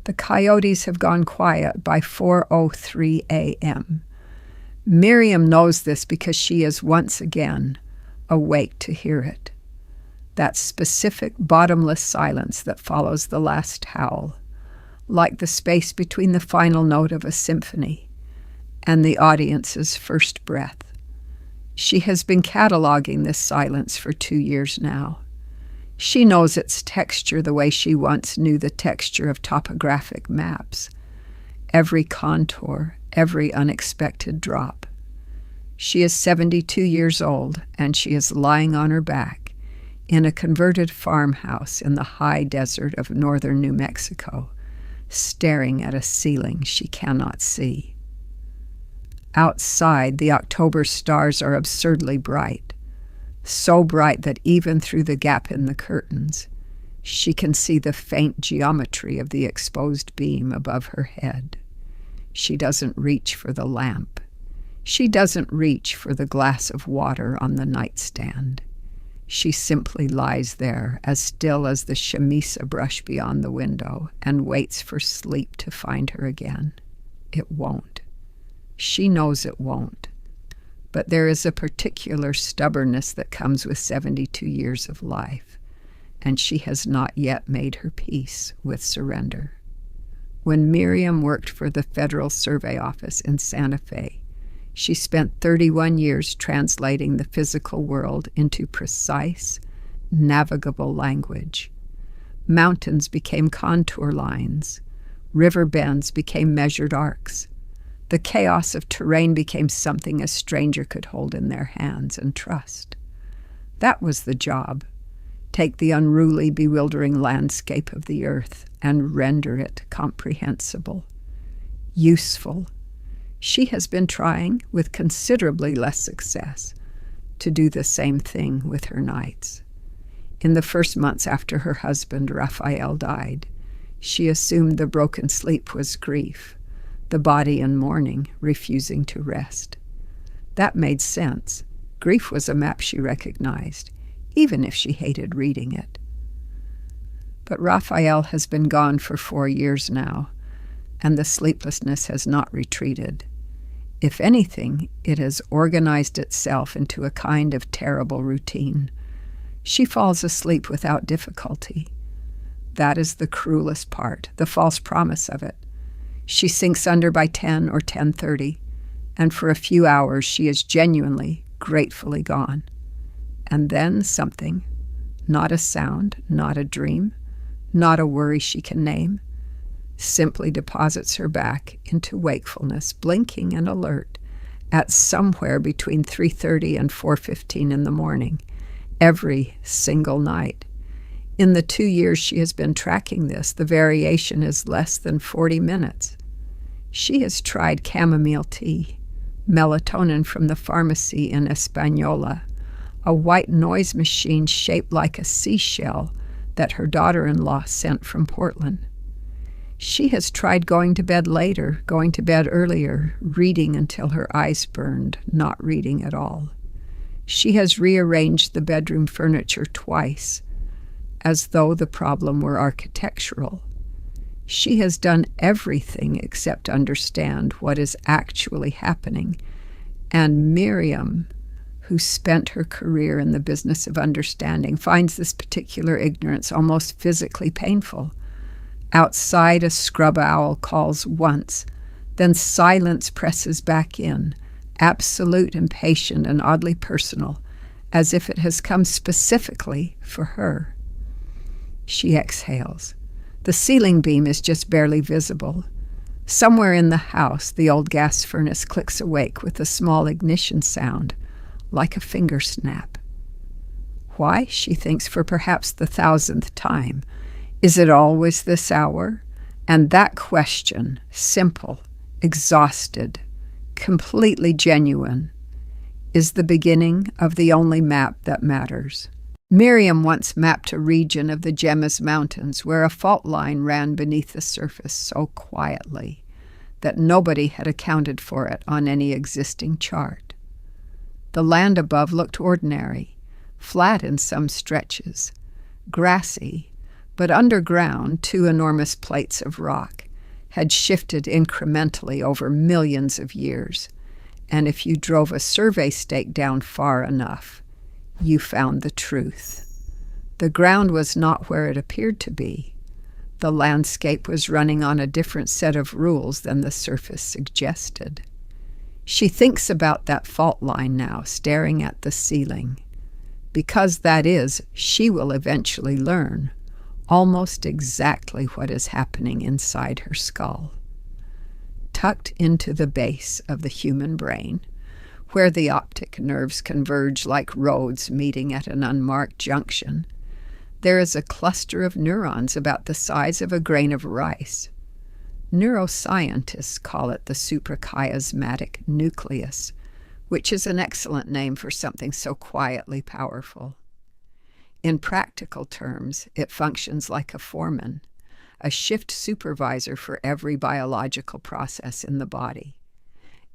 The coyotes have gone quiet by 4:03 a.m. Miriam knows this because she is once again awake to hear it. That specific bottomless silence that follows the last howl, like the space between the final note of a symphony and the audience's first breath. She has been cataloging this silence for 2 years now. She knows its texture the way she once knew the texture of topographic maps. Every contour, every unexpected drop. She is 72 years old, and she is lying on her back in a converted farmhouse in the high desert of northern New Mexico, staring at a ceiling she cannot see. Outside, the October stars are absurdly bright, so bright that even through the gap in the curtains, she can see the faint geometry of the exposed beam above her head. She doesn't reach for the lamp. She doesn't reach for the glass of water on the nightstand. She simply lies there, as still as the chamisa brush beyond the window, and waits for sleep to find her again. It won't. She knows it won't. But there is a particular stubbornness that comes with 72 years of life, and she has not yet made her peace with surrender. When Miriam worked for the Federal Survey Office in Santa Fe, she spent 31 years translating the physical world into precise, navigable language. Mountains became contour lines. River bends became measured arcs. The chaos of terrain became something a stranger could hold in their hands and trust. That was the job. Take the unruly, bewildering landscape of the earth and render it comprehensible, useful. She has been trying, with considerably less success, to do the same thing with her nights. In the first months after her husband, Raphael, died, she assumed the broken sleep was grief, the body in mourning, refusing to rest. That made sense. Grief was a map she recognized, even if she hated reading it. But Raphael has been gone for 4 years now, and the sleeplessness has not retreated. If anything, it has organized itself into a kind of terrible routine. She falls asleep without difficulty. That is the cruelest part, the false promise of it. She sinks under by 10 or 10:30, and for a few hours she is genuinely, gratefully gone. And then something, not a sound, not a dream, not a worry she can name, simply deposits her back into wakefulness, blinking and alert, at somewhere between 3:30 and 4:15 in the morning, every single night. In the 2 years she has been tracking this, the variation is less than 40 minutes. She has tried chamomile tea, melatonin from the pharmacy in Espanola, a white noise machine shaped like a seashell that her daughter-in-law sent from Portland. She has tried going to bed later, going to bed earlier, reading until her eyes burned, not reading at all. She has rearranged the bedroom furniture twice, as though the problem were architectural. She has done everything except understand what is actually happening, and Miriam, who spent her career in the business of understanding, finds this particular ignorance almost physically painful. Outside, a scrub owl calls once, then silence presses back in, absolute and patient and oddly personal, as if it has come specifically for her. She exhales. The ceiling beam is just barely visible. Somewhere in the house, the old gas furnace clicks awake with a small ignition sound, like a finger snap. Why? She thinks for perhaps the 1,000th time. Is it always this hour? And that question, simple, exhausted, completely genuine, is the beginning of the only map that matters. Miriam once mapped a region of the Gemmas Mountains where a fault line ran beneath the surface so quietly that nobody had accounted for it on any existing chart. The land above looked ordinary, flat in some stretches, grassy, But underground, two enormous plates of rock had shifted incrementally over millions of years, and if you drove a survey stake down far enough, you found the truth. The ground was not where it appeared to be. The landscape was running on a different set of rules than the surface suggested. She thinks about that fault line now, staring at the ceiling. Because that is, she will eventually learn almost exactly what is happening inside her skull. Tucked into the base of the human brain, where the optic nerves converge like roads meeting at an unmarked junction, there is a cluster of neurons about the size of a grain of rice. Neuroscientists call it the suprachiasmatic nucleus, which is an excellent name for something so quietly powerful. In practical terms, it functions like a foreman, a shift supervisor for every biological process in the body.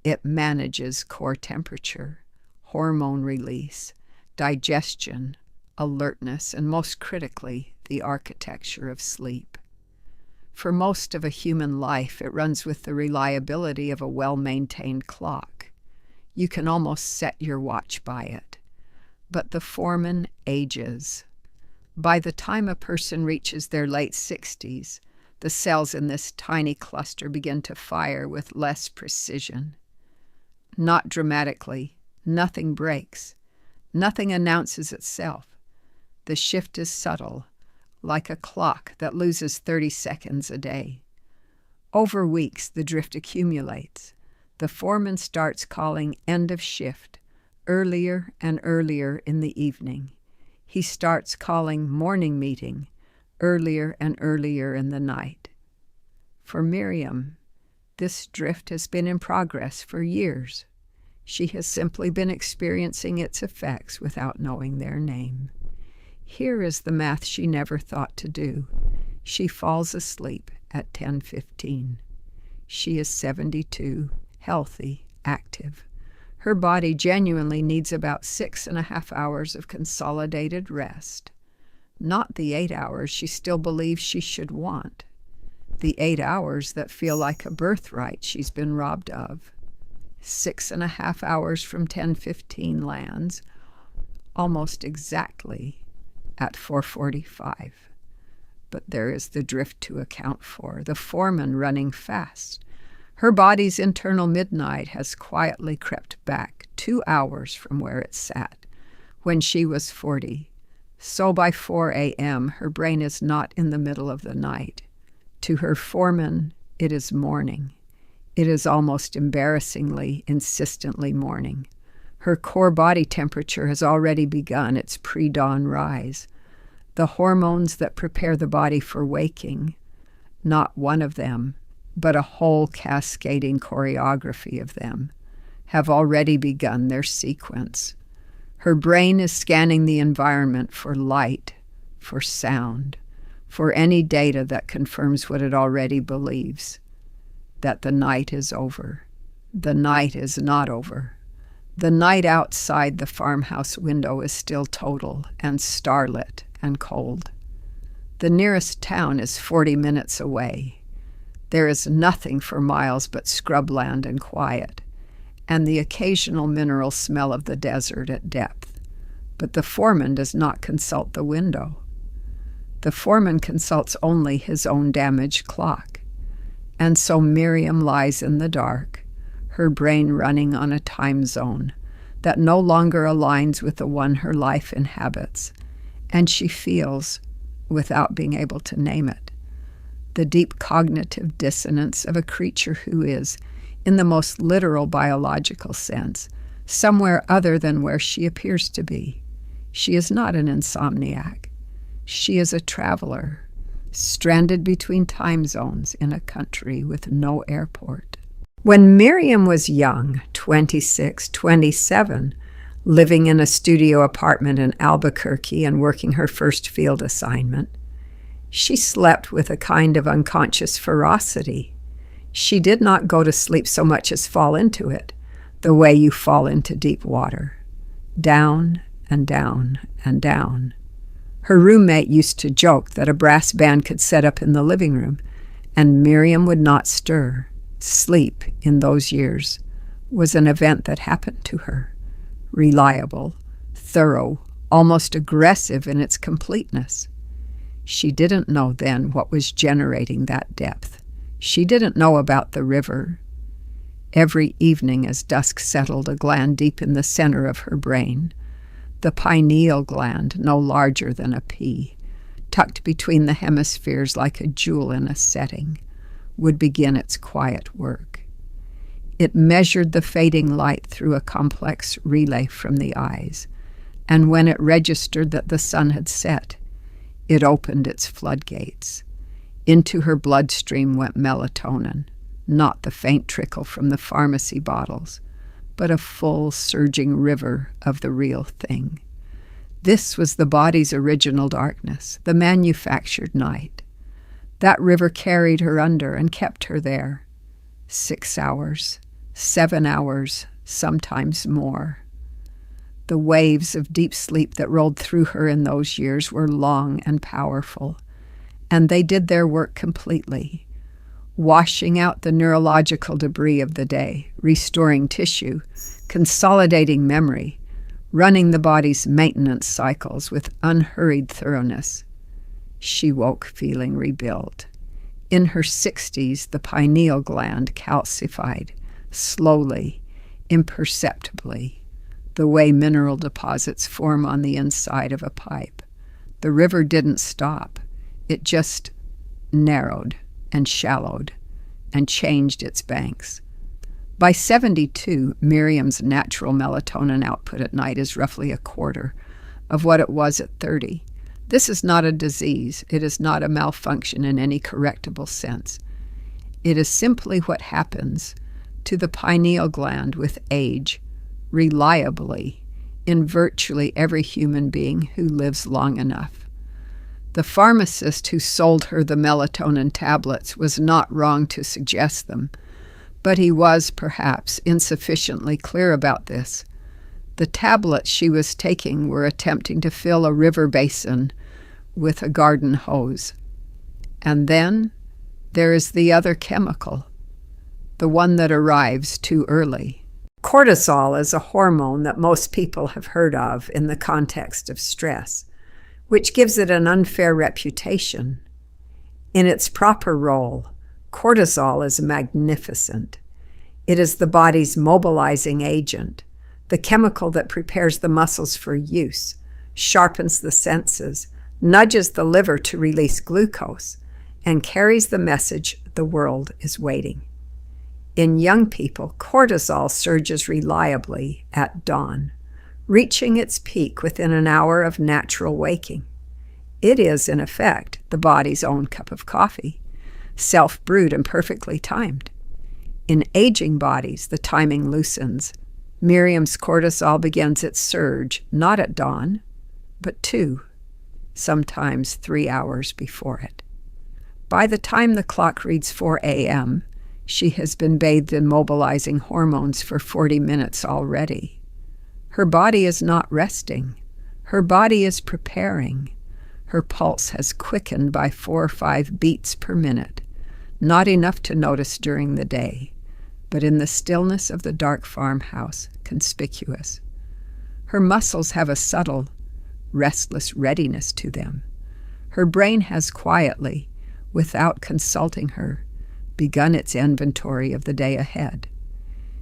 It manages core temperature, hormone release, digestion, alertness, and most critically, the architecture of sleep. For most of a human life, it runs with the reliability of a well-maintained clock. You can almost set your watch by it. But the foreman ages. By the time a person reaches their late 60s, the cells in this tiny cluster begin to fire with less precision. Not dramatically, nothing breaks. Nothing announces itself. The shift is subtle, like a clock that loses 30 seconds a day. Over weeks, the drift accumulates. The foreman starts calling end of shift, earlier and earlier in the evening. He starts calling morning meeting, earlier and earlier in the night. For Miriam, this drift has been in progress for years. She has simply been experiencing its effects without knowing their name. Here is the math she never thought to do. She falls asleep at 10:15. She is 72, healthy, active. Her body genuinely needs about 6.5 hours of consolidated rest. Not the 8 hours she still believes she should want. The 8 hours that feel like a birthright she's been robbed of. 6.5 hours from 10:15 lands, almost exactly at 4:45. But there is the drift to account for, the foreman running fast. Her body's internal midnight has quietly crept back 2 hours from where it sat when she was 40. So by 4 a.m., her brain is not in the middle of the night. To her foreman, it is morning. It is almost embarrassingly, insistently morning. Her core body temperature has already begun its pre-dawn rise. The hormones that prepare the body for waking, not one of them, but a whole cascading choreography of them, have already begun their sequence. Her brain is scanning the environment for light, for sound, for any data that confirms what it already believes, that the night is over. The night is not over. The night outside the farmhouse window is still total and starlit and cold. The nearest town is 40 minutes away. There is nothing for miles but scrubland and quiet, and the occasional mineral smell of the desert at depth. But the foreman does not consult the window. The foreman consults only his own damaged clock. And so Miriam lies in the dark, her brain running on a time zone that no longer aligns with the one her life inhabits, and she feels, without being able to name it, the deep cognitive dissonance of a creature who is, in the most literal biological sense, somewhere other than where she appears to be. She is not an insomniac. She is a traveler, stranded between time zones in a country with no airport. When Miriam was young, 26, 27, living in a studio apartment in Albuquerque and working her first field assignment, she slept with a kind of unconscious ferocity. She did not go to sleep so much as fall into it, the way you fall into deep water. Down and down and down. Her roommate used to joke that a brass band could set up in the living room, and Miriam would not stir. Sleep, in those years, was an event that happened to her. Reliable, thorough, almost aggressive in its completeness. She didn't know then what was generating that depth. She didn't know about the river. Every evening as dusk settled, a gland deep in the center of her brain, the pineal gland, no larger than a pea, tucked between the hemispheres like a jewel in a setting, would begin its quiet work. It measured the fading light through a complex relay from the eyes, and when it registered that the sun had set, it opened its floodgates. Into her bloodstream went melatonin, not the faint trickle from the pharmacy bottles, but a full, surging river of the real thing. This was the body's original darkness, the manufactured night. That river carried her under and kept her there. 6 hours, 7 hours, sometimes more. The waves of deep sleep that rolled through her in those years were long and powerful, and they did their work completely, washing out the neurological debris of the day, restoring tissue, consolidating memory, running the body's maintenance cycles with unhurried thoroughness. She woke feeling rebuilt. In her 60s, the pineal gland calcified, slowly, imperceptibly, the way mineral deposits form on the inside of a pipe. The river didn't stop. It just narrowed and shallowed and changed its banks. By 72, Miriam's natural melatonin output at night is roughly a quarter of what it was at 30. This is not a disease. It is not a malfunction in any correctable sense. It is simply what happens to the pineal gland with age, reliably, in virtually every human being who lives long enough. The pharmacist who sold her the melatonin tablets was not wrong to suggest them, but he was, perhaps, insufficiently clear about this. The tablets she was taking were attempting to fill a river basin with a garden hose. And then there is the other chemical, the one that arrives too early. Cortisol is a hormone that most people have heard of in the context of stress, which gives it an unfair reputation. In its proper role, cortisol is magnificent. It is the body's mobilizing agent, the chemical that prepares the muscles for use, sharpens the senses, nudges the liver to release glucose, and carries the message the world is waiting. In young people, cortisol surges reliably at dawn, reaching its peak within an hour of natural waking. It is, in effect, the body's own cup of coffee, self-brewed and perfectly timed. In aging bodies, the timing loosens. Miriam's cortisol begins its surge, not at dawn, but 2, sometimes 3 hours before it. By the time the clock reads 4 a.m., she has been bathed in mobilizing hormones for 40 minutes already. Her body is not resting. Her body is preparing. Her pulse has quickened by 4 or 5 beats per minute, not enough to notice during the day, but in the stillness of the dark farmhouse, conspicuous. Her muscles have a subtle, restless readiness to them. Her brain has quietly, without consulting her, begun its inventory of the day ahead.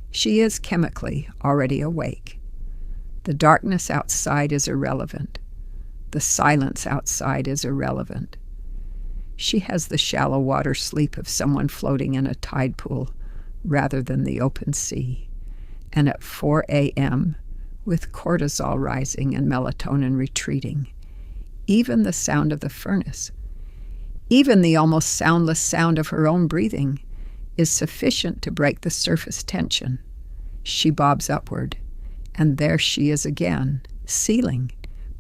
She is chemically already awake. The darkness outside is irrelevant. The silence outside is irrelevant. She has the shallow water sleep of someone floating in a tide pool rather than the open sea. And at 4 a.m., with cortisol rising and melatonin retreating, even the sound of the furnace, even the almost soundless sound of her own breathing, is sufficient to break the surface tension. She bobs upward, and there she is again, ceiling,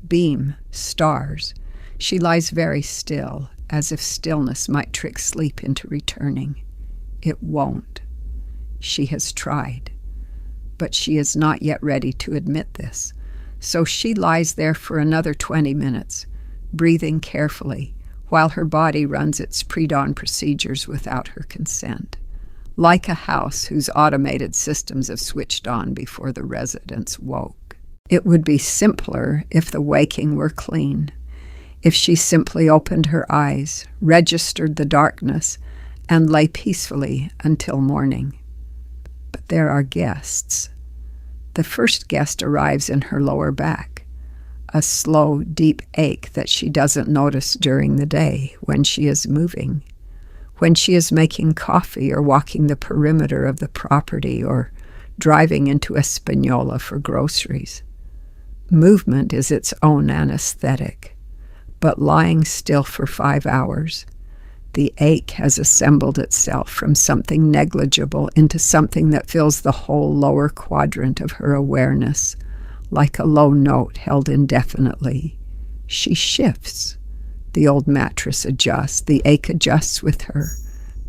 beam, stars. She lies very still, as if stillness might trick sleep into returning. It won't. She has tried, but she is not yet ready to admit this. So she lies there for another 20 minutes, breathing carefully, while her body runs its pre-dawn procedures without her consent, like a house whose automated systems have switched on before the residents woke. It would be simpler if the waking were clean, if she simply opened her eyes, registered the darkness, and lay peacefully until morning. But there are guests. The first guest arrives in her lower back, a slow, deep ache that she doesn't notice during the day when she is moving, when she is making coffee or walking the perimeter of the property or driving into Espanola for groceries. Movement is its own anesthetic, but lying still for 5 hours, the ache has assembled itself from something negligible into something that fills the whole lower quadrant of her awareness, like a low note held indefinitely. She shifts. The old mattress adjusts. The ache adjusts with her.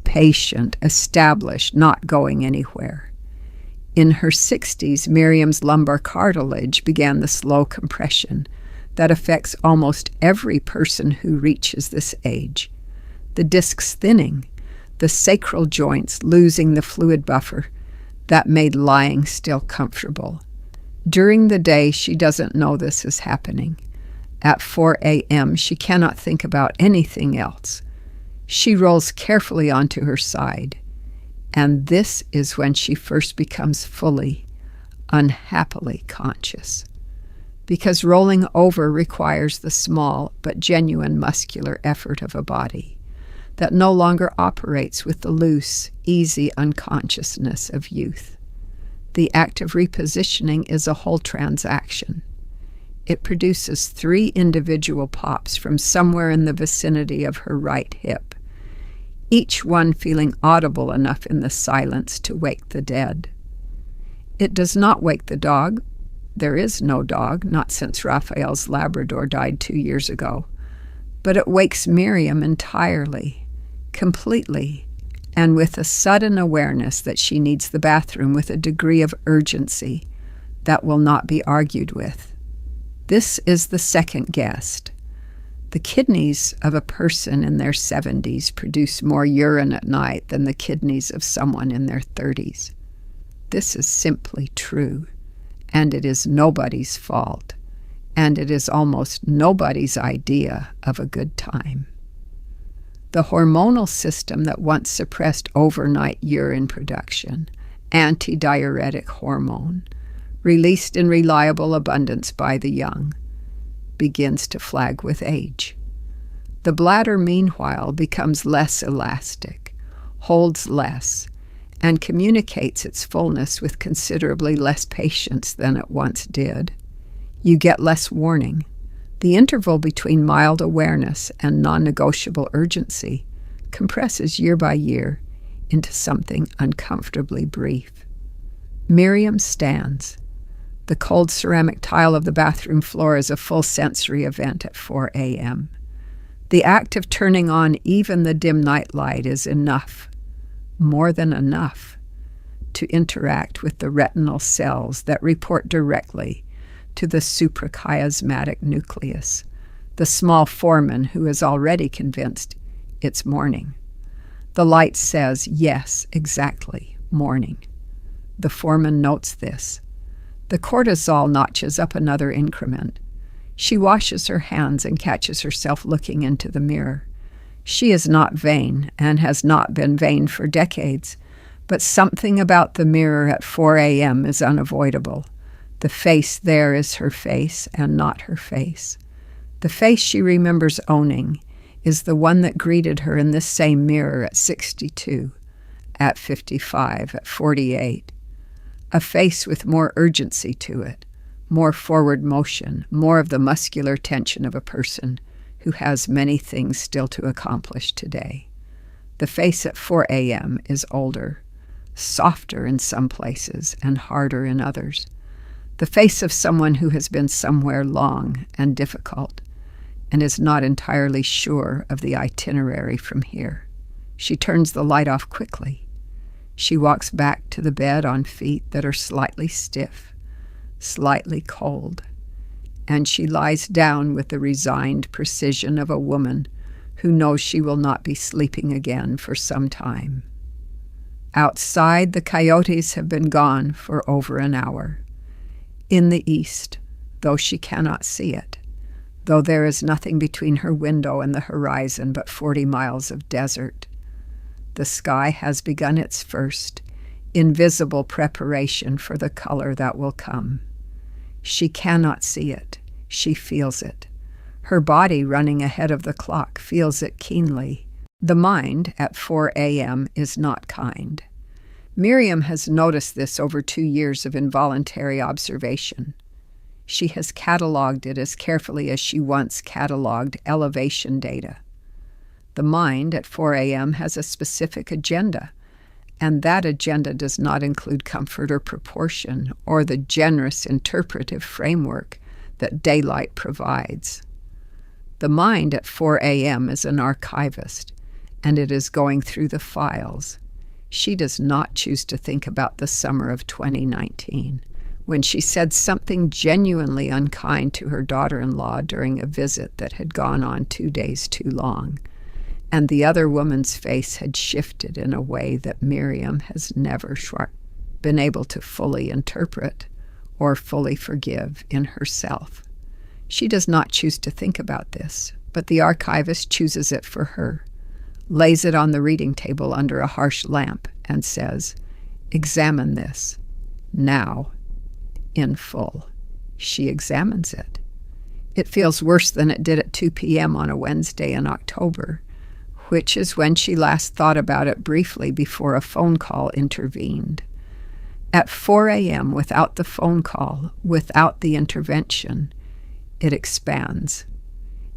Patient, established, not going anywhere. In her 60s, Miriam's lumbar cartilage began the slow compression that affects almost every person who reaches this age. The discs thinning, the sacral joints losing the fluid buffer that made lying still comfortable. During the day, she doesn't know this is happening. At 4 a.m., she cannot think about anything else. She rolls carefully onto her side, and this is when she first becomes fully, unhappily conscious. Because rolling over requires the small but genuine muscular effort of a body that no longer operates with the loose, easy unconsciousness of youth. The act of repositioning is a whole transaction. It produces 3 individual pops from somewhere in the vicinity of her right hip, each one feeling audible enough in the silence to wake the dead. It does not wake the dog. There is no dog, not since Raphael's Labrador died 2 years ago. But it wakes Miriam entirely, completely, and with a sudden awareness that she needs the bathroom with a degree of urgency that will not be argued with. This is the second guest. The kidneys of a person in their 70s produce more urine at night than the kidneys of someone in their 30s. This is simply true, and it is nobody's fault, and it is almost nobody's idea of a good time. The hormonal system that once suppressed overnight urine production, antidiuretic hormone, released in reliable abundance by the young, begins to flag with age. The bladder, meanwhile, becomes less elastic, holds less, and communicates its fullness with considerably less patience than it once did. You get less warning. The interval between mild awareness and non-negotiable urgency compresses year by year into something uncomfortably brief. Miriam stands. The cold ceramic tile of the bathroom floor is a full sensory event at 4 a.m. The act of turning on even the dim night light is enough, more than enough, to interact with the retinal cells that report directly to the suprachiasmatic nucleus, the small foreman who is already convinced it's morning. The light says, yes, exactly, morning. The foreman notes this. The cortisol notches up another increment. She washes her hands and catches herself looking into the mirror. She is not vain and has not been vain for decades, but something about the mirror at 4 a.m. is unavoidable. The face there is her face and not her face. The face she remembers owning is the one that greeted her in this same mirror at 62, at 55, at 48. A face with more urgency to it, more forward motion, more of the muscular tension of a person who has many things still to accomplish today. The face at 4 a.m. is older, softer in some places and harder in others. The face of someone who has been somewhere long and difficult and is not entirely sure of the itinerary from here. She turns the light off quickly. She walks back to the bed on feet that are slightly stiff, slightly cold, and she lies down with the resigned precision of a woman who knows she will not be sleeping again for some time. Outside, the coyotes have been gone for over an hour. In the east, though she cannot see it, though there is nothing between her window and the horizon but 40 miles of desert, the sky has begun its first, invisible preparation for the color that will come. She cannot see it. She feels it. Her body, running ahead of the clock, feels it keenly. The mind, at 4 a.m., is not kind. Miriam has noticed this over 2 years of involuntary observation. She has cataloged it as carefully as she once cataloged elevation data. The mind, at 4 a.m., has a specific agenda, and that agenda does not include comfort or proportion or the generous interpretive framework that daylight provides. The mind at 4 a.m. is an archivist, and it is going through the files. She does not choose to think about the summer of 2019, when she said something genuinely unkind to her daughter-in-law during a visit that had gone on 2 days too long, and the other woman's face had shifted in a way that Miriam has never been able to fully interpret or fully forgive in herself. She does not choose to think about this, but the archivist chooses it for her, lays it on the reading table under a harsh lamp, and says, "Examine this, now, in full." She examines it. It feels worse than it did at 2 p.m. on a Wednesday in October, which is when she last thought about it briefly before a phone call intervened. At 4 a.m., without the phone call, without the intervention, it expands.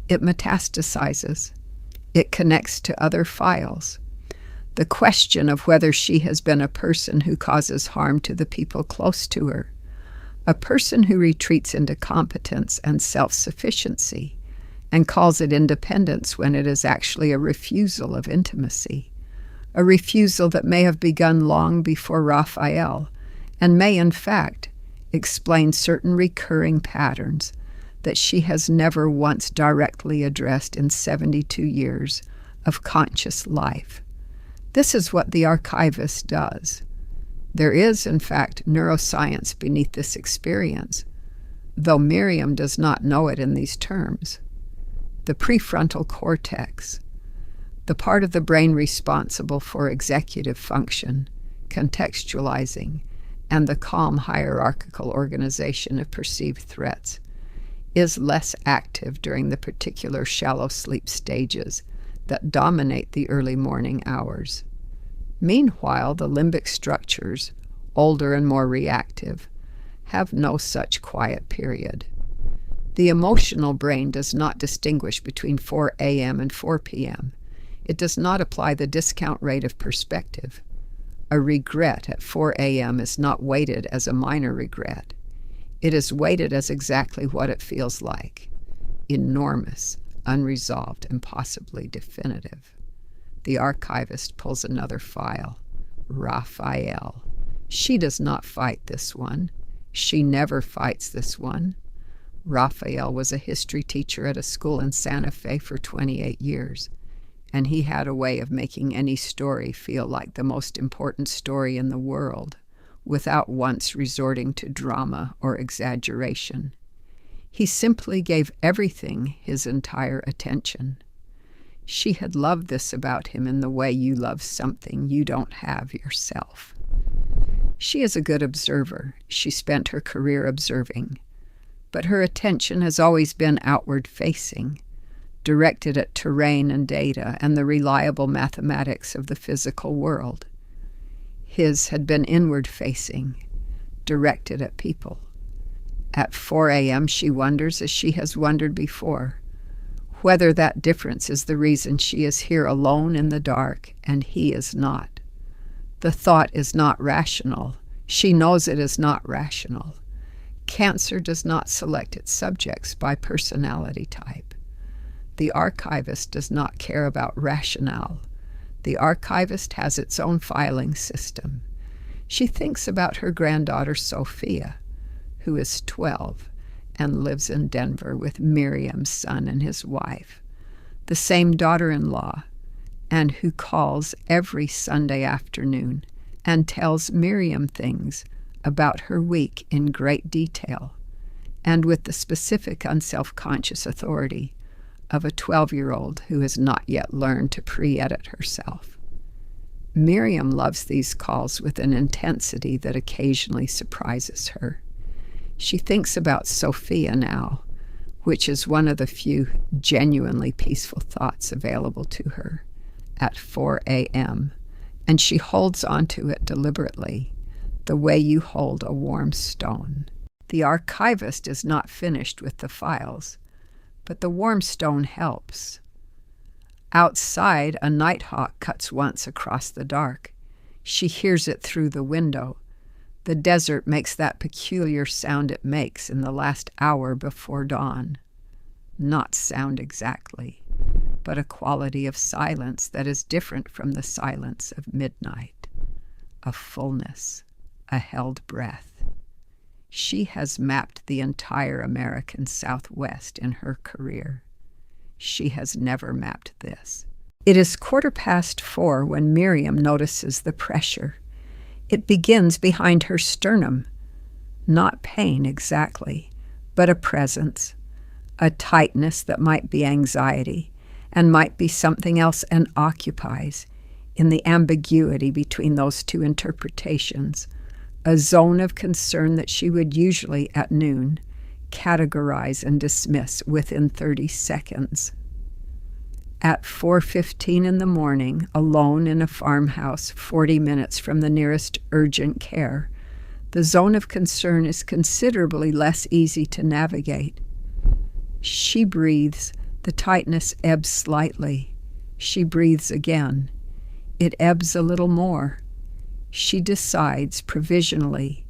It metastasizes. It connects to other files. The question of whether she has been a person who causes harm to the people close to her, a person who retreats into competence and self-sufficiency and calls it independence when it is actually a refusal of intimacy, a refusal that may have begun long before Raphael and may, in fact, explain certain recurring patterns that she has never once directly addressed in 72 years of conscious life. This is what the archivist does. There is, in fact, neuroscience beneath this experience, though Miriam does not know it in these terms. The prefrontal cortex, the part of the brain responsible for executive function, contextualizing, and the calm hierarchical organization of perceived threats, is less active during the particular shallow sleep stages that dominate the early morning hours. Meanwhile, the limbic structures, older and more reactive, have no such quiet period. The emotional brain does not distinguish between 4 a.m. and 4 p.m. It does not apply the discount rate of perspective. A regret at 4 a.m. is not weighted as a minor regret. It is weighted as exactly what it feels like: enormous, unresolved, and possibly definitive. The archivist pulls another file. Raphael. She does not fight this one. She never fights this one. Raphael was a history teacher at a school in Santa Fe for 28 years, and he had a way of making any story feel like the most important story in the world, without once resorting to drama or exaggeration. He simply gave everything his entire attention. She had loved this about him in the way you love something you don't have yourself. She is a good observer. She spent her career observing, but her attention has always been outward-facing, directed at terrain and data and the reliable mathematics of the physical world. His had been inward-facing, directed at people. At 4 a.m. she wonders, as she has wondered before, whether that difference is the reason she is here alone in the dark and he is not. The thought is not rational. She knows it is not rational. Cancer does not select its subjects by personality type. The archivist does not care about rationale. The archivist has its own filing system. She thinks about her granddaughter Sophia, who is 12, and lives in Denver with Miriam's son and his wife, the same daughter-in-law, and who calls every Sunday afternoon and tells Miriam things about her week in great detail, and with the specific unself-conscious authority of a 12-year-old who has not yet learned to pre-edit herself. Miriam loves these calls with an intensity that occasionally surprises her. She thinks about Sophia now, which is one of the few genuinely peaceful thoughts available to her, at 4 a.m., and she holds onto it deliberately, the way you hold a warm stone. The archivist is not finished with the files, but the warm stone helps. Outside, a nighthawk cuts once across the dark. She hears it through the window. The desert makes that peculiar sound it makes in the last hour before dawn. Not sound exactly, but a quality of silence that is different from the silence of midnight. A fullness, a held breath. She has mapped the entire American Southwest in her career. She has never mapped this. It is 4:15 when Miriam notices the pressure. It begins behind her sternum. Not pain exactly, but a presence, a tightness that might be anxiety and might be something else and occupies, in the ambiguity between those two interpretations, a zone of concern that she would usually, at noon, categorize and dismiss within 30 seconds. At 4:15 in the morning, alone in a farmhouse 40 minutes from the nearest urgent care, the zone of concern is considerably less easy to navigate. She breathes. The tightness ebbs slightly. She breathes again. It ebbs a little more. She decides provisionally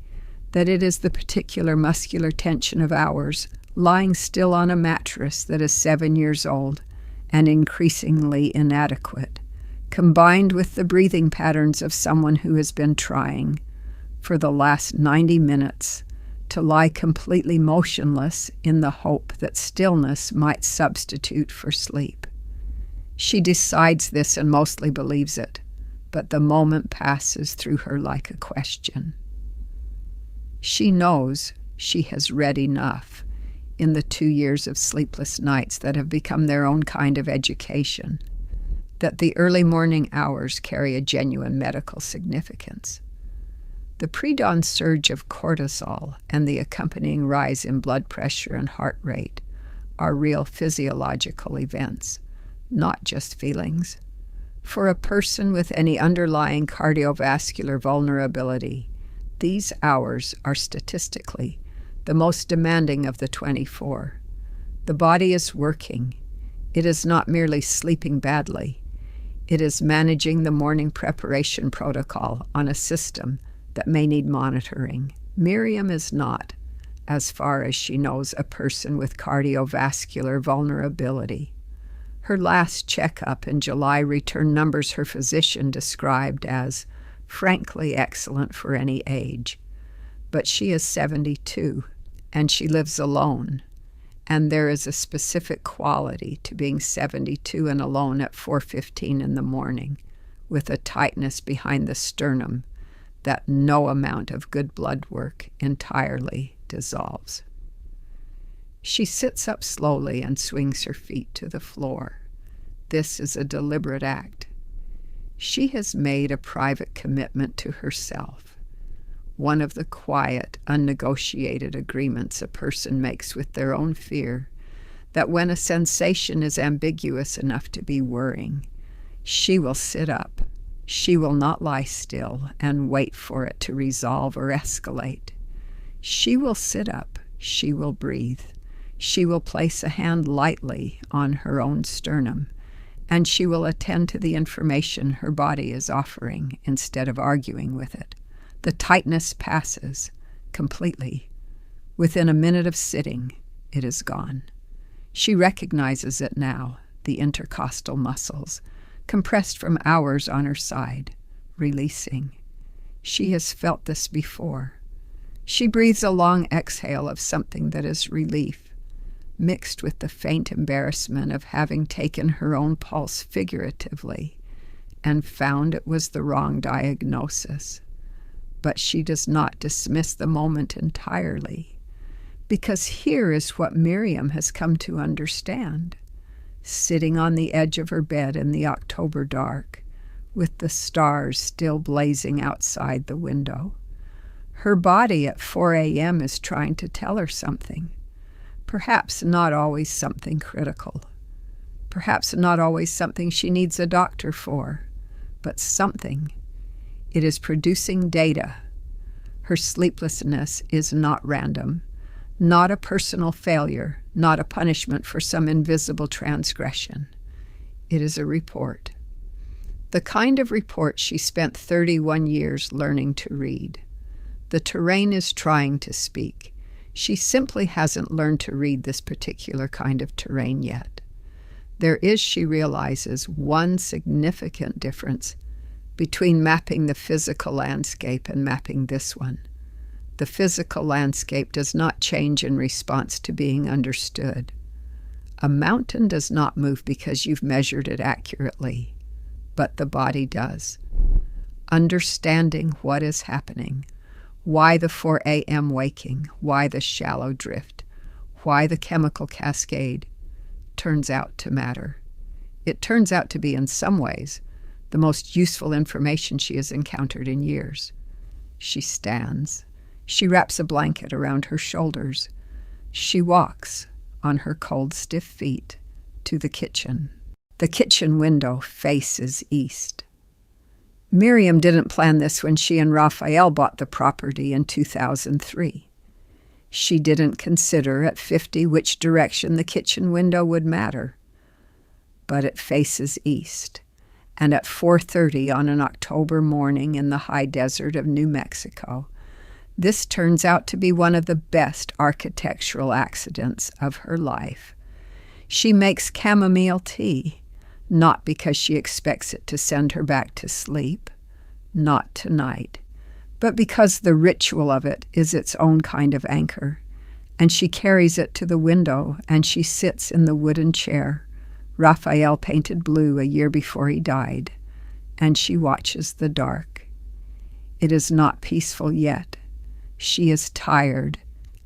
that it is the particular muscular tension of hours lying still on a mattress that is 7 years old and increasingly inadequate, combined with the breathing patterns of someone who has been trying, for the last 90 minutes, to lie completely motionless in the hope that stillness might substitute for sleep. She decides this and mostly believes it, but the moment passes through her like a question. She knows she has read enough in the 2 years of sleepless nights that have become their own kind of education, that the early morning hours carry a genuine medical significance. The pre-dawn surge of cortisol and the accompanying rise in blood pressure and heart rate are real physiological events, not just feelings. For a person with any underlying cardiovascular vulnerability, these hours are statistically the most demanding of the 24. The body is working. It is not merely sleeping badly. It is managing the morning preparation protocol on a system that may need monitoring. Miriam is not, as far as she knows, a person with cardiovascular vulnerability. Her last checkup in July returned numbers her physician described as frankly excellent for any age. But she is 72, and she lives alone, and there is a specific quality to being 72 and alone at 4:15 in the morning, with a tightness behind the sternum that no amount of good blood work entirely dissolves. She sits up slowly and swings her feet to the floor. This is a deliberate act. She has made a private commitment to herself, one of the quiet, unnegotiated agreements a person makes with their own fear, that when a sensation is ambiguous enough to be worrying, she will sit up. She will not lie still and wait for it to resolve or escalate. She will sit up. She will breathe. She will place a hand lightly on her own sternum, and she will attend to the information her body is offering instead of arguing with it. The tightness passes completely. Within a minute of sitting, it is gone. She recognizes it now, the intercostal muscles, compressed from hours on her side, releasing. She has felt this before. She breathes a long exhale of something that is relief, mixed with the faint embarrassment of having taken her own pulse figuratively and found it was the wrong diagnosis. But she does not dismiss the moment entirely, because here is what Miriam has come to understand. Sitting on the edge of her bed in the October dark, with the stars still blazing outside the window, her body at 4 a.m. is trying to tell her something. Perhaps not always something critical. Perhaps not always something she needs a doctor for, but something. It is producing data. Her sleeplessness is not random, not a personal failure, not a punishment for some invisible transgression. It is a report. The kind of report she spent 31 years learning to read. The terrain is trying to speak. She simply hasn't learned to read this particular kind of terrain yet. There is, she realizes, one significant difference between mapping the physical landscape and mapping this one. The physical landscape does not change in response to being understood. A mountain does not move because you've measured it accurately, but the body does. Understanding what is happening, why the 4 a.m. waking, why the shallow drift, why the chemical cascade, turns out to matter. It turns out to be, in some ways, the most useful information she has encountered in years. She stands. She wraps a blanket around her shoulders. She walks on her cold, stiff feet to the kitchen. The kitchen window faces east. Miriam didn't plan this when she and Raphael bought the property in 2003. She didn't consider at 50 which direction the kitchen window would matter. But it faces east, and at 4:30 on an October morning in the high desert of New Mexico, this turns out to be one of the best architectural accidents of her life. She makes chamomile tea, not because she expects it to send her back to sleep, not tonight, but because the ritual of it is its own kind of anchor, and she carries it to the window and she sits in the wooden chair Raphael painted blue a year before he died, and she watches the dark. It is not peaceful yet. She is tired,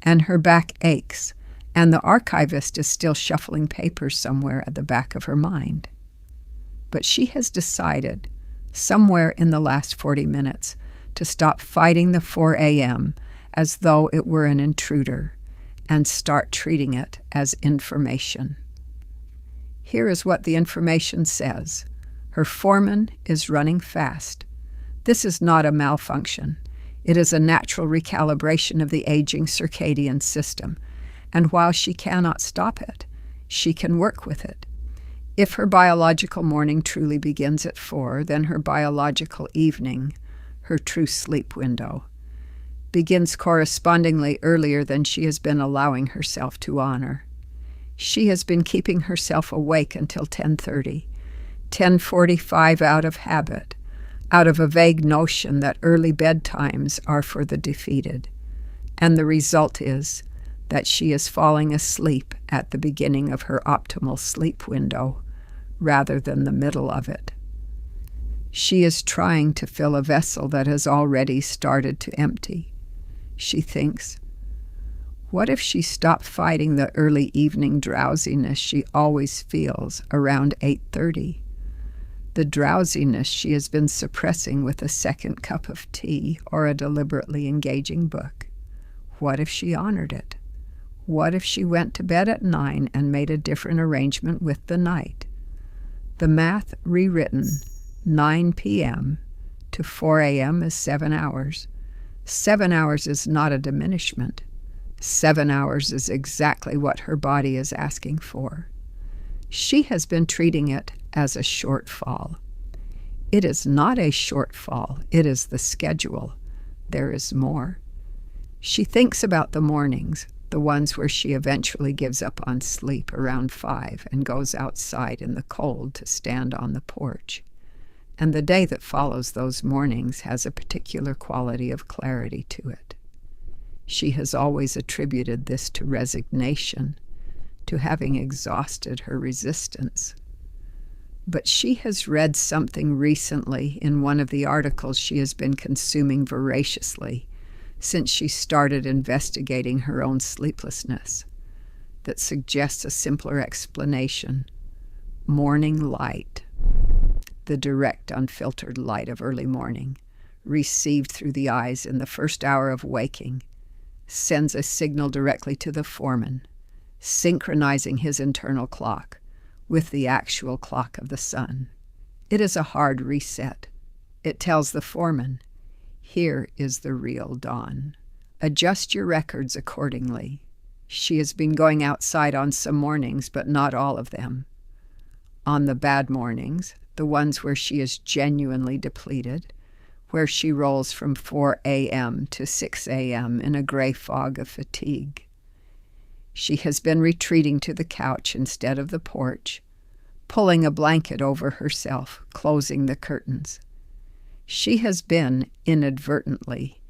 and her back aches, and the archivist is still shuffling papers somewhere at the back of her mind. But she has decided, somewhere in the last 40 minutes, to stop fighting the 4 a.m. as though it were an intruder, and start treating it as information. Here is what the information says. Her foreman is running fast. This is not a malfunction. It is a natural recalibration of the aging circadian system, and while she cannot stop it, she can work with it. If her biological morning truly begins at 4, then her biological evening, her true sleep window, begins correspondingly earlier than she has been allowing herself to honor. She has been keeping herself awake until 10:30, 10:45 out of habit, out of a vague notion that early bedtimes are for the defeated. And the result is that she is falling asleep at the beginning of her optimal sleep window, rather than the middle of it. She is trying to fill a vessel that has already started to empty. She thinks, what if she stopped fighting the early evening drowsiness she always feels around 8:30? The drowsiness she has been suppressing with a second cup of tea or a deliberately engaging book. What if she honored it? What if she went to bed at 9 and made a different arrangement with the night? The math rewritten, 9 p.m. to 4 a.m. is 7 hours. 7 hours is not a diminishment. 7 hours is exactly what her body is asking for. She has been treating it as a shortfall. It is not a shortfall. It is the schedule. There is more. She thinks about the mornings, the ones where she eventually gives up on sleep around 5 and goes outside in the cold to stand on the porch. And the day that follows those mornings has a particular quality of clarity to it. She has always attributed this to resignation, to having exhausted her resistance. But she has read something recently in one of the articles she has been consuming voraciously since she started investigating her own sleeplessness that suggests a simpler explanation. Morning light, the direct, unfiltered light of early morning, received through the eyes in the first hour of waking, sends a signal directly to the foreman, synchronizing his internal clock with the actual clock of the sun. It is a hard reset. It tells the foreman, here is the real dawn. Adjust your records accordingly. She has been going outside on some mornings, but not all of them. On the bad mornings, the ones where she is genuinely depleted, where she rolls from 4 a.m. to 6 a.m. in a gray fog of fatigue, she has been retreating to the couch instead of the porch, pulling a blanket over herself, closing the curtains. She has been, inadvertently,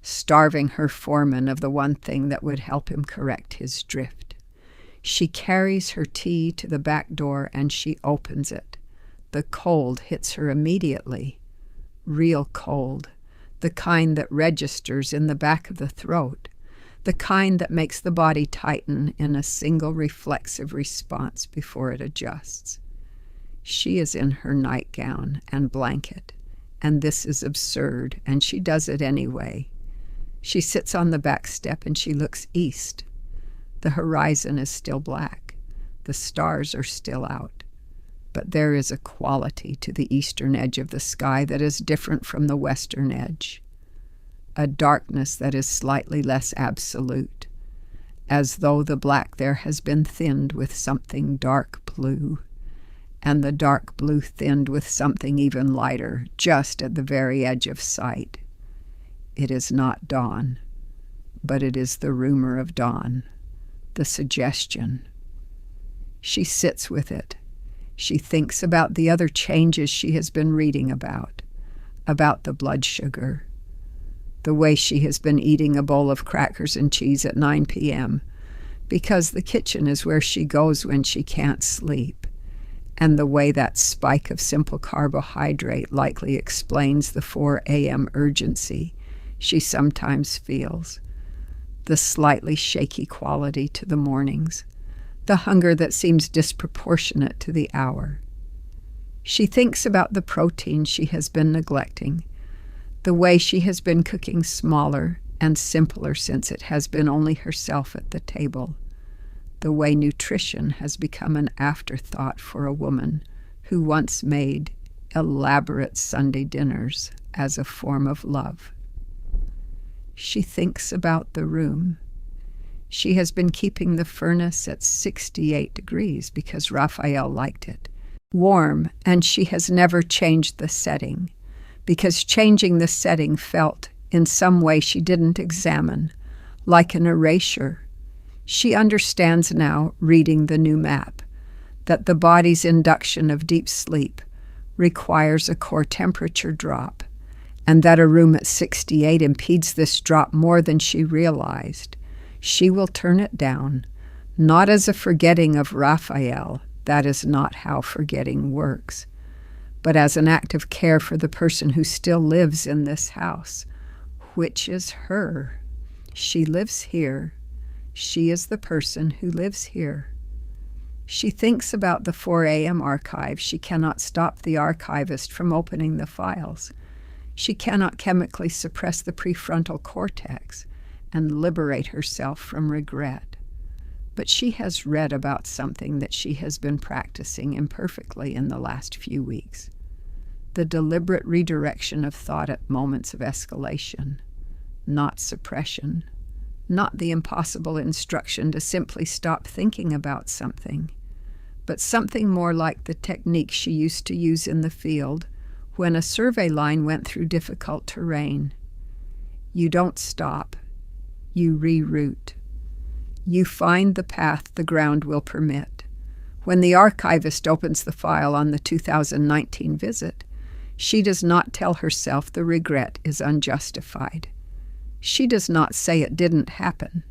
starving her foreman of the one thing that would help him correct his drift. She carries her tea to the back door and she opens it. The cold hits her immediately. Real cold, the kind that registers in the back of the throat, the kind that makes the body tighten in a single reflexive response before it adjusts. She is in her nightgown and blanket, and this is absurd, and she does it anyway. She sits on the back step and she looks east. The horizon is still black. The stars are still out. But there is a quality to the eastern edge of the sky that is different from the western edge. A darkness that is slightly less absolute, as though the black there has been thinned with something dark blue, and the dark blue thinned with something even lighter, just at the very edge of sight. It is not dawn, but it is the rumor of dawn, the suggestion. She sits with it. She thinks about the other changes she has been reading about the blood sugar, the way she has been eating a bowl of crackers and cheese at 9 p.m., because the kitchen is where she goes when she can't sleep, and the way that spike of simple carbohydrate likely explains the 4 a.m. urgency she sometimes feels, the slightly shaky quality to the mornings, the hunger that seems disproportionate to the hour. She thinks about the protein she has been neglecting, the way she has been cooking smaller and simpler since it has been only herself at the table, the way nutrition has become an afterthought for a woman who once made elaborate Sunday dinners as a form of love. She thinks about the room. She has been keeping the furnace at 68 degrees because Raphael liked it warm, and she has never changed the setting, because changing the setting felt, in some way she didn't examine, like an erasure. She understands now, reading the new map, that the body's induction of deep sleep requires a core temperature drop, and that a room at 68 impedes this drop more than she realized. She will turn it down, not as a forgetting of Raphael, that is not how forgetting works, but as an act of care for the person who still lives in this house, which is her. She lives here. She is the person who lives here. She thinks about the 4 a.m. archive. She cannot stop the archivist from opening the files. She cannot chemically suppress the prefrontal cortex and liberate herself from regret. But she has read about something that she has been practicing imperfectly in the last few weeks. The deliberate redirection of thought at moments of escalation, not suppression, not the impossible instruction to simply stop thinking about something, but something more like the technique she used to use in the field when a survey line went through difficult terrain. You don't stop, you reroute. You find the path the ground will permit. When the archivist opens the file on the 2019 visit, she does not tell herself the regret is unjustified. She does not say it didn't happen.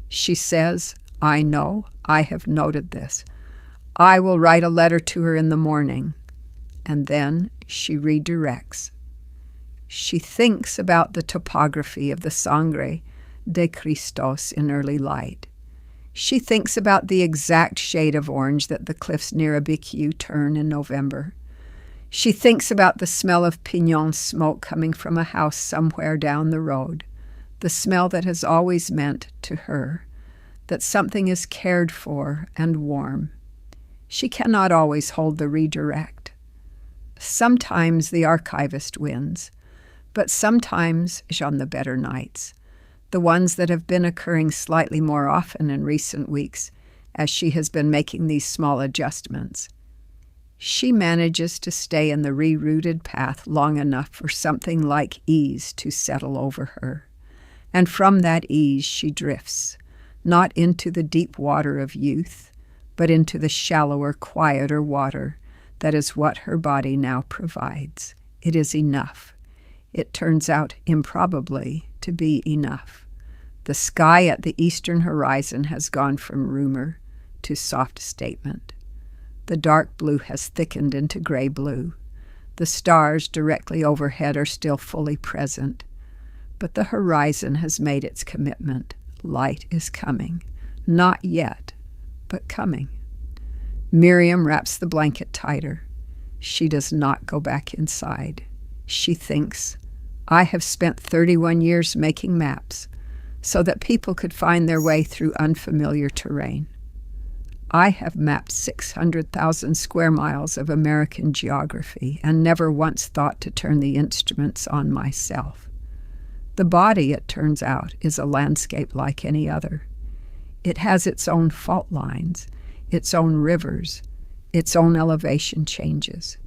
She says, I know, I have noted this. I will write a letter to her in the morning. And then she redirects. She thinks about the topography of the Sangre de Cristos in early light. She thinks about the exact shade of orange that the cliffs near Abiquiu turn in November. She thinks about the smell of pinon smoke coming from a house somewhere down the road, the smell that has always meant to her that something is cared for and warm. She cannot always hold the redirect. Sometimes the archivist wins, but sometimes, on the better nights, the ones that have been occurring slightly more often in recent weeks as she has been making these small adjustments, she manages to stay in the rerouted path long enough for something like ease to settle over her. And from that ease she drifts, not into the deep water of youth, but into the shallower, quieter water that is what her body now provides. It is enough. It turns out improbably to be enough. The sky at the eastern horizon has gone from rumor to soft statement. The dark blue has thickened into gray blue. The stars directly overhead are still fully present. But the horizon has made its commitment. Light is coming. Not yet, but coming. Miriam wraps the blanket tighter. She does not go back inside. She thinks, I have spent 31 years making maps so that people could find their way through unfamiliar terrain. I have mapped 600,000 square miles of American geography and never once thought to turn the instruments on myself. The body, it turns out, is a landscape like any other. It has its own fault lines, its own rivers, its own elevation changes.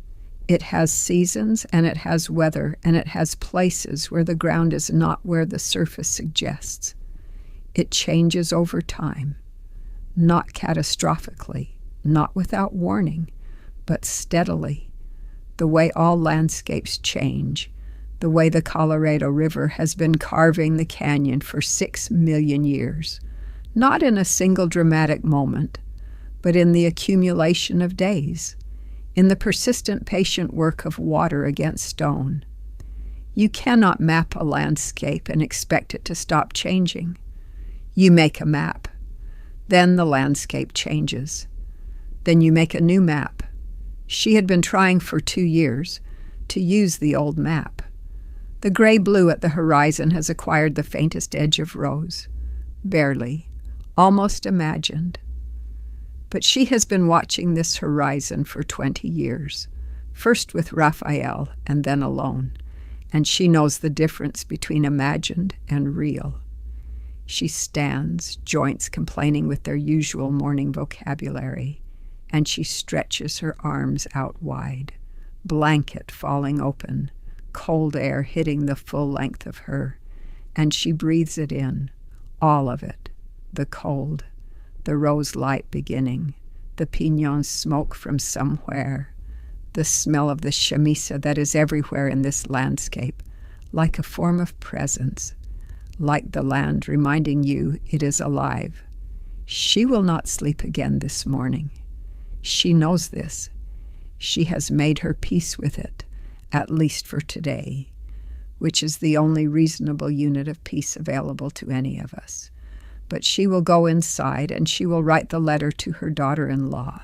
It has seasons, and it has weather, and it has places where the ground is not where the surface suggests. It changes over time, not catastrophically, not without warning, but steadily, the way all landscapes change, the way the Colorado River has been carving the canyon for 6 million years, not in a single dramatic moment, but in the accumulation of days, in the persistent patient work of water against stone. You cannot map a landscape and expect it to stop changing. You make a map. Then the landscape changes. Then you make a new map. She had been trying for 2 years to use the old map. The gray-blue at the horizon has acquired the faintest edge of rose. Barely. Almost imagined. But she has been watching this horizon for 20 years, first with Raphael and then alone, and she knows the difference between imagined and real. She stands, joints complaining with their usual morning vocabulary, and she stretches her arms out wide, blanket falling open, cold air hitting the full length of her, and she breathes it in, all of it, the cold, the rose light beginning, the pinon smoke from somewhere, the smell of the chamisa that is everywhere in this landscape, like a form of presence, like the land reminding you it is alive. She will not sleep again this morning. She knows this. She has made her peace with it, at least for today, which is the only reasonable unit of peace available to any of us. But she will go inside and she will write the letter to her daughter-in-law,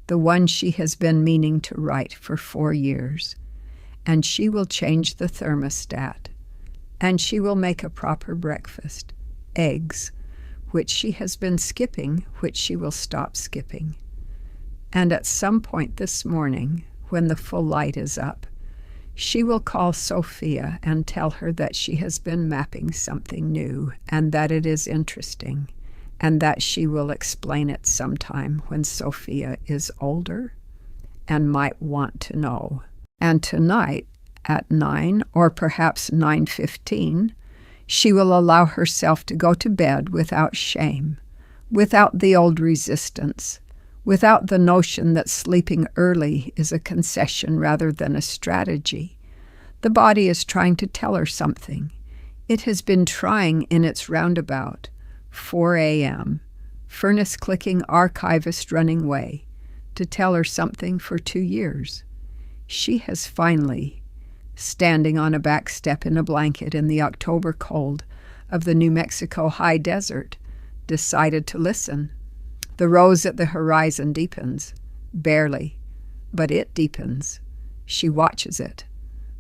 the one she has been meaning to write for 4 years. And she will change the thermostat. And she will make a proper breakfast, eggs, which she has been skipping, which she will stop skipping. And at some point this morning, when the full light is up, she will call Sophia and tell her that she has been mapping something new and that it is interesting, and that she will explain it sometime when Sophia is older and might want to know. And tonight, at 9 or perhaps 9:15, she will allow herself to go to bed without shame, without the old resistance, without the notion that sleeping early is a concession rather than a strategy. The body is trying to tell her something. It has been trying in its roundabout, 4 a.m., furnace-clicking archivist running way, to tell her something for 2 years. She has finally, standing on a back step in a blanket in the October cold of the New Mexico high desert, decided to listen. The rose at the horizon deepens, barely, but it deepens. She watches it.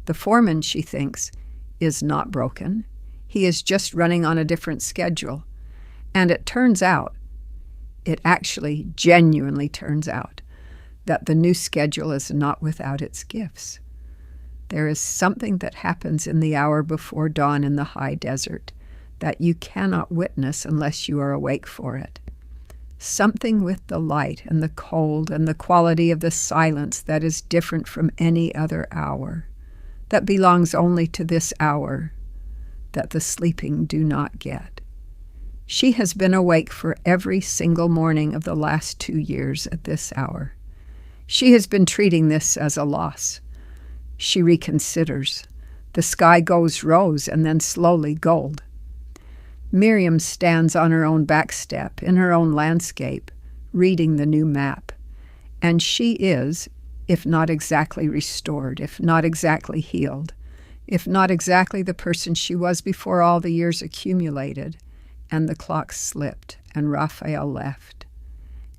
The foreman, she thinks, is not broken. He is just running on a different schedule. And it turns out, it actually genuinely turns out, that the new schedule is not without its gifts. There is something that happens in the hour before dawn in the high desert that you cannot witness unless you are awake for it. Something with the light and the cold and the quality of the silence that is different from any other hour, that belongs only to this hour, that the sleeping do not get. She has been awake for every single morning of the last 2 years at this hour. She has been treating this as a loss. She reconsiders. The sky goes rose and then slowly gold. Miriam stands on her own back step, in her own landscape, reading the new map. And she is, if not exactly restored, if not exactly healed, if not exactly the person she was before all the years accumulated, and the clock slipped, and Raphael left,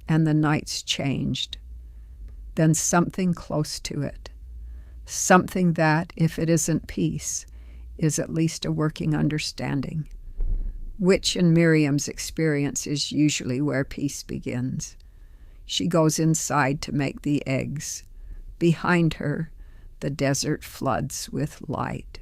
and the nights changed, then something close to it, something that, if it isn't peace, is at least a working understanding, which in Miriam's experience is usually where peace begins. She goes inside to make the eggs. Behind her, the desert floods with light.